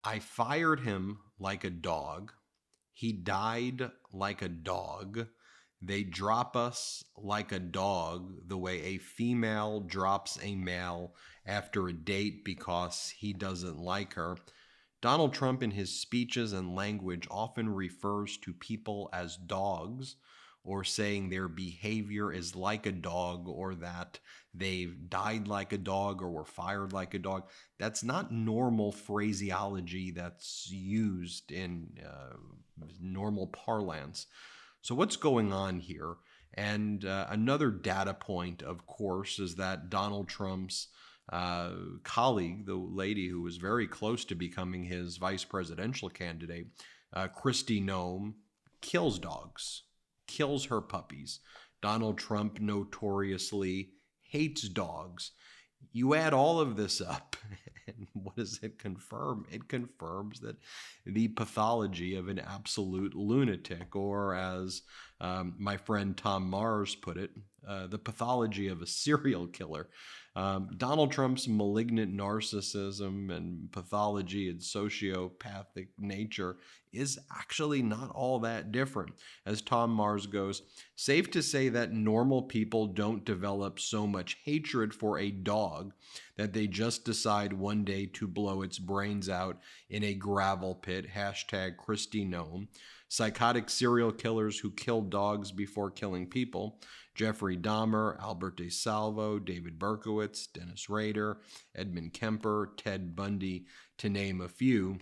I fired him like a dog. He died like a dog. They drop us like a dog, the way a female drops a male after a date because he doesn't like her. Donald Trump, in his speeches and language, often refers to people as dogs, or saying their behavior is like a dog, or that they've died like a dog or were fired like a dog. That's not normal phraseology that's used in normal parlance. So, what's going on here? And another data point, of course, is that Donald Trump's colleague, the lady who was very close to becoming his vice presidential candidate, Kristi Noem, kills dogs, kills her puppies. Donald Trump notoriously hates dogs. You add all of this up, and what does it confirm? It confirms that the pathology of an absolute lunatic, or as my friend Tom Mars put it, the pathology of a serial killer. Donald Trump's malignant narcissism and pathology and sociopathic nature is actually not all that different. As Tom Mars goes, safe to say that normal people don't develop so much hatred for a dog that they just decide one day to blow its brains out in a gravel pit. Hashtag Kristi Noem. Psychotic serial killers who kill dogs before killing people. Jeffrey Dahmer, Albert DeSalvo, David Berkowitz, Dennis Rader, Edmund Kemper, Ted Bundy, to name a few.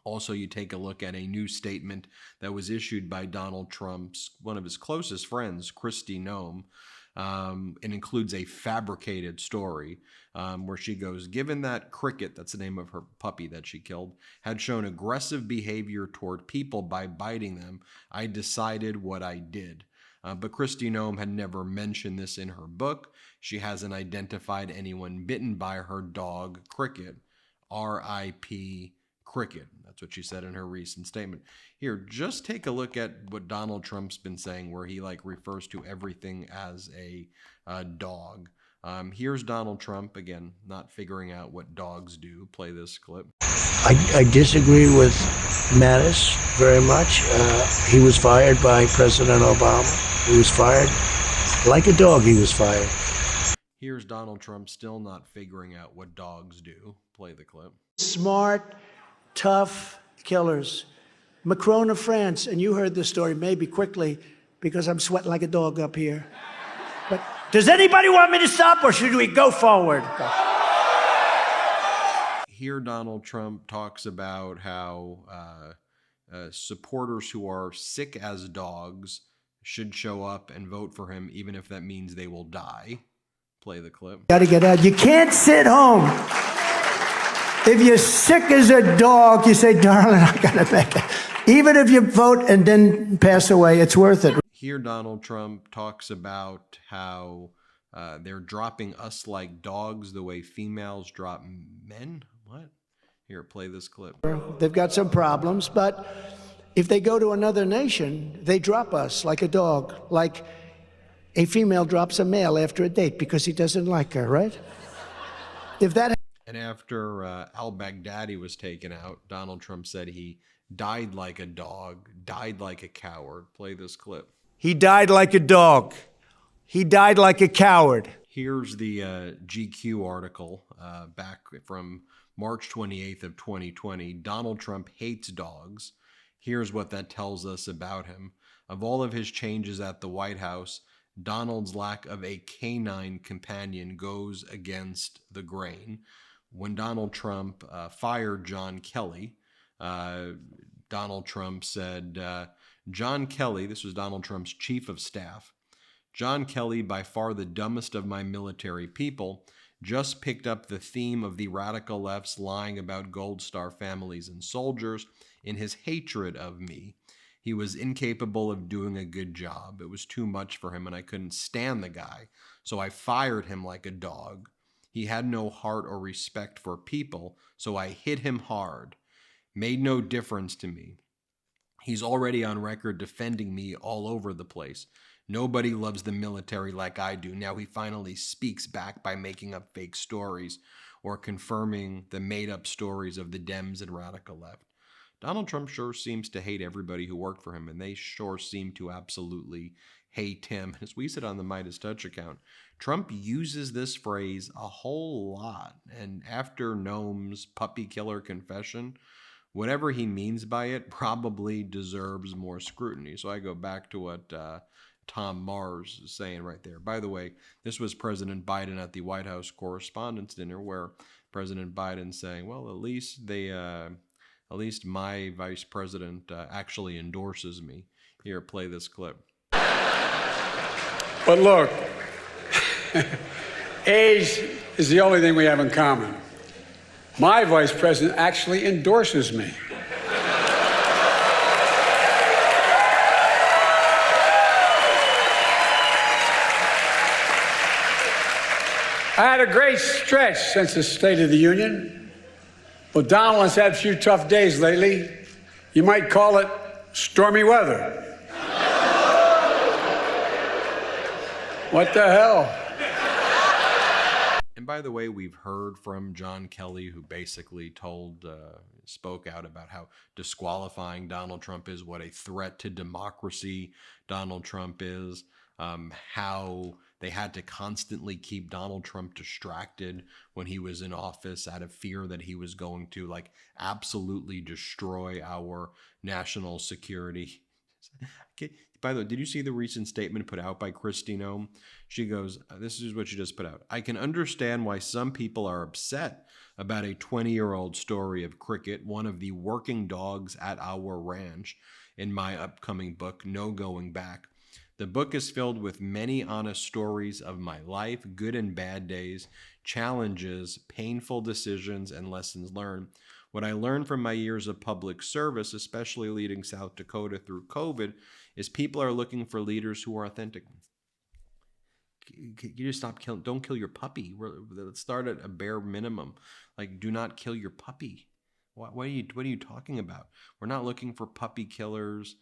Also, you take a look at a new statement that was issued by Donald Trump's, one of his closest friends, Kristi Noem. It includes a fabricated story where she goes, given that Cricket, that's the name of her puppy that she killed, had shown aggressive behavior toward people by biting them, I decided what I did. But Kristi Noem had never mentioned this in her book. She hasn't identified anyone bitten by her dog, Cricket. R.I.P. Cricket. That's what she said in her recent statement. Here, just take a look at what Donald Trump's been saying, where he refers to everything as a dog. Here's Donald Trump, again, not figuring out what dogs do. Play this clip. I disagree with Mattis very much. He was fired by President Obama. He was fired like a dog. He was fired. Here's Donald Trump still not figuring out what dogs do. Play the clip. Smart, tough killers. Macron of France, and you heard this story maybe quickly because I'm sweating like a dog up here. But does anybody want me to stop, or should we go forward? Here Donald Trump talks about how supporters who are sick as dogs should show up and vote for him, even if that means they will die. Play the clip. Got to get out. You can't sit home. If you're sick as a dog, you say, darling, I got to make it. Even if you vote and then pass away, it's worth it. Here Donald Trump talks about how they're dropping us like dogs the way females drop men. What? Here, play this clip. They've got some problems, but if they go to another nation, they drop us like a dog, like a female drops a male after a date because he doesn't like her, right? If that. And after al-Baghdadi was taken out, Donald Trump said he died like a dog, died like a coward. Play this clip. He died like a dog. He died like a coward. Here's the GQ article back from March 28th of 2020. Donald Trump hates dogs. Here's what that tells us about him. Of all of his changes at the White House, Donald's lack of a canine companion goes against the grain. When Donald Trump fired John Kelly, Donald Trump said, John Kelly, this was Donald Trump's chief of staff, John Kelly, by far the dumbest of my military people, just picked up the theme of the radical left's lying about Gold Star families and soldiers in his hatred of me. He was incapable of doing a good job. It was too much for him, and I couldn't stand the guy, so I fired him like a dog. He had no heart or respect for people, so I hit him hard. Made no difference to me. He's already on record defending me all over the place. Nobody loves the military like I do. Now he finally speaks back by making up fake stories. or confirming the made-up stories of the Dems and radical left. Donald Trump sure seems to hate everybody who worked for him, and they sure seem to absolutely hate him. As we said on the MeidasTouch account, Trump uses this phrase a whole lot, and after Noem's puppy killer confession, whatever he means by it probably deserves more scrutiny. So I go back to what Tom Mars is saying right there. By the way, this was President Biden at the White House Correspondents' Dinner, where President Biden saying, well, at least my vice president actually endorses me. Here, play this clip. But look, age is the only thing we have in common. My vice president actually endorses me. I had a great stretch since the State of the Union. Well, Donald has had a few tough days lately. You might call it stormy weather. What the hell? And by the way, we've heard from John Kelly, who basically spoke out about how disqualifying Donald Trump is, what a threat to democracy Donald Trump is, how they had to constantly keep Donald Trump distracted when he was in office out of fear that he was going to absolutely destroy our national security. By the way, did you see the recent statement put out by Kristi Noem? She goes, this is what she just put out. I can understand why some people are upset about a 20-year-old story of Cricket, one of the working dogs at our ranch, in my upcoming book, No Going Back. The book is filled with many honest stories of my life, good and bad days, challenges, painful decisions, and lessons learned. What I learned from my years of public service, especially leading South Dakota through COVID, is people are looking for leaders who are authentic. You just stop killing. Don't kill your puppy. Let's start at a bare minimum. Do not kill your puppy. What are you talking about? We're not looking for puppy killers.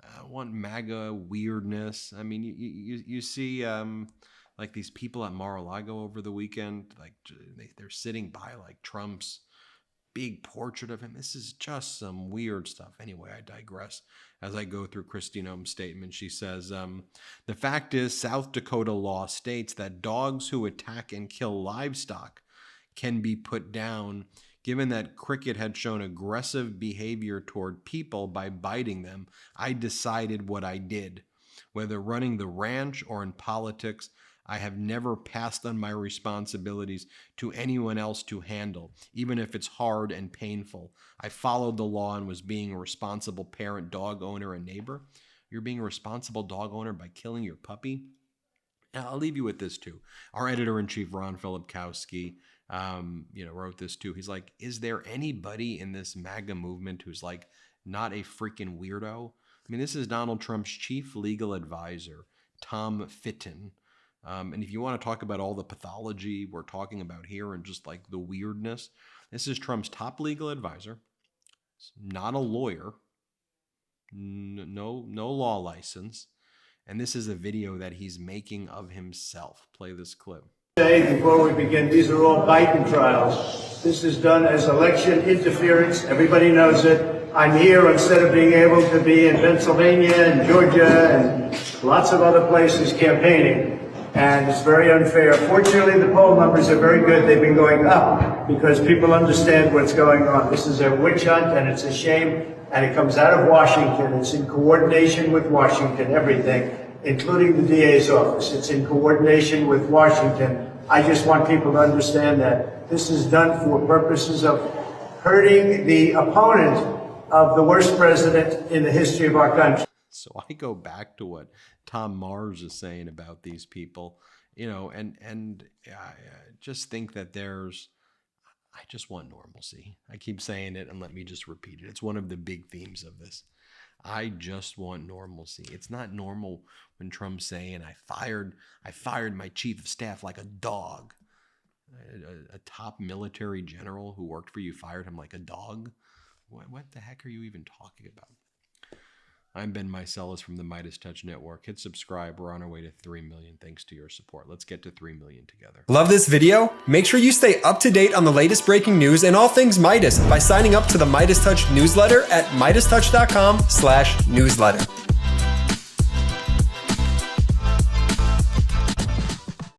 I want MAGA weirdness. I mean, you see these people at Mar-a-Lago over the weekend. They're sitting by Trump's big portrait of him. This is just some weird stuff. Anyway, I digress. As I go through Kristi Noem's statement, she says, the fact is, South Dakota law states that dogs who attack and kill livestock can be put down. Given that Cricket had shown aggressive behavior toward people by biting them, I decided what I did. Whether running the ranch or in politics, I have never passed on my responsibilities to anyone else to handle, even if it's hard and painful. I followed the law and was being a responsible parent, dog owner, and neighbor. You're being a responsible dog owner by killing your puppy? Now, I'll leave you with this too. Our editor-in-chief, Ron Filipkowski, wrote this too. He's like, is there anybody in this MAGA movement who's not a freaking weirdo? I mean, this is Donald Trump's chief legal advisor, Tom Fitton. And if you want to talk about all the pathology we're talking about here and just the weirdness, this is Trump's top legal advisor. He's not a lawyer, no law license. And this is a video that he's making of himself. Play this clip. Before we begin, these are all Biden trials. This is done as election interference. Everybody knows it. I'm here instead of being able to be in Pennsylvania and Georgia and lots of other places campaigning. And it's very unfair. Fortunately, the poll numbers are very good. They've been going up because people understand what's going on. This is a witch hunt, and it's a shame. And it comes out of Washington. It's in coordination with Washington, everything, including the DA's office. It's in coordination with Washington. I just want people to understand that this is done for purposes of hurting the opponent of the worst president in the history of our country. So I go back to what Tom Mars is saying about these people, and I just think that I just want normalcy. I keep saying it, and let me just repeat it. It's one of the big themes of this. I just want normalcy. It's not normal when Trump's saying, I fired my chief of staff like a dog. A top military general who worked for you fired him like a dog? What the heck are you even talking about? I'm Ben Meiselas from the MeidasTouch Network. Hit subscribe. We're on our way to 3 million thanks to your support. Let's get to 3 million together. Love this video? Make sure you stay up to date on the latest breaking news and all things Meidas by signing up to the MeidasTouch newsletter at MeidasTouch.com/newsletter.